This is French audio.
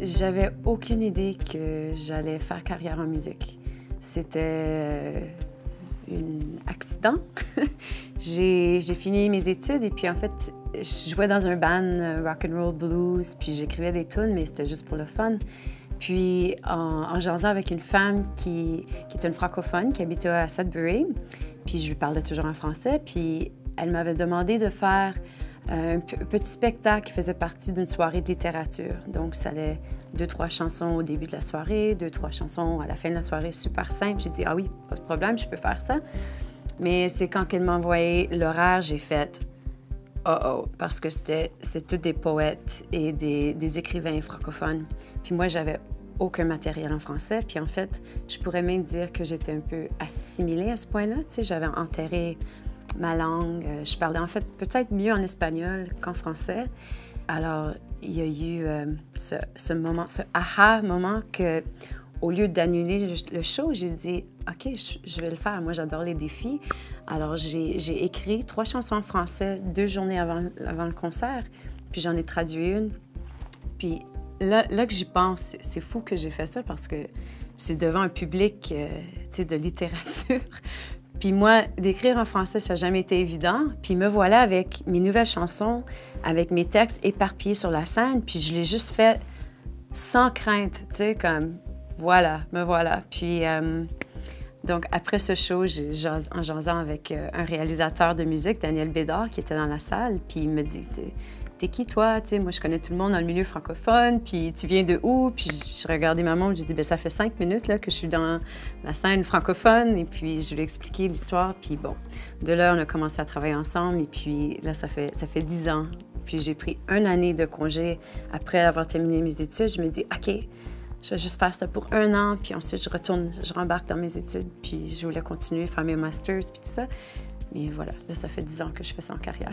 J'avais aucune idée que j'allais faire carrière en musique. C'était un accident. J'ai fini mes études et puis en fait, je jouais dans un band rock and roll blues, puis j'écrivais des tunes, mais c'était juste pour le fun. Puis en jasant avec une femme qui est une francophone, qui habitait à Sudbury, puis je lui parlais toujours en français, puis elle m'avait demandé de faire un petit spectacle qui faisait partie d'une soirée de littérature. Donc, ça allait 2-3 chansons au début de la soirée, 2-3 chansons à la fin de la soirée, super simple. J'ai dit, ah oui, pas de problème, je peux faire ça. Mais c'est quand elle m'a envoyé l'horaire, j'ai fait, oh, parce que c'est tous des poètes et des écrivains francophones. Puis moi, j'avais aucun matériel en français. Puis en fait, je pourrais même dire que j'étais un peu assimilée à ce point-là. Tu sais, j'avais enterré ma langue. Je parlais en fait peut-être mieux en espagnol qu'en français. Alors, il y a eu ce moment, ce aha moment que, au lieu d'annuler le show, j'ai dit, OK, je vais le faire. Moi, j'adore les défis. Alors, j'ai écrit 3 chansons en français 2 journées avant le concert, puis j'en ai traduit une. Puis là que j'y pense, c'est fou que j'ai fait ça parce que c'est devant un public, tu sais, de littérature. Puis moi, d'écrire en français, ça n'a jamais été évident. Puis me voilà avec mes nouvelles chansons, avec mes textes éparpillés sur la scène. Puis je l'ai juste fait sans crainte, tu sais, comme voilà, me voilà. Puis donc après ce show, en jasant avec un réalisateur de musique, Daniel Bédard, qui était dans la salle, puis il me dit, t'es qui toi? Tu sais, moi, je connais tout le monde dans le milieu francophone, puis tu viens de où? Puis je regardais ma montre, j'ai dit, bien, ça fait 5 minutes là, que je suis dans la scène francophone, et puis je lui ai expliqué l'histoire, puis bon, de là, on a commencé à travailler ensemble, et puis là, ça fait 10 ans. Puis j'ai pris 1 année de congé après avoir terminé mes études. Je me dis, OK, je vais juste faire ça pour 1 an, puis ensuite, je rembarque dans mes études, puis je voulais continuer, faire mes masters, puis tout ça. Mais voilà, là, ça fait 10 ans que je fais ça en carrière.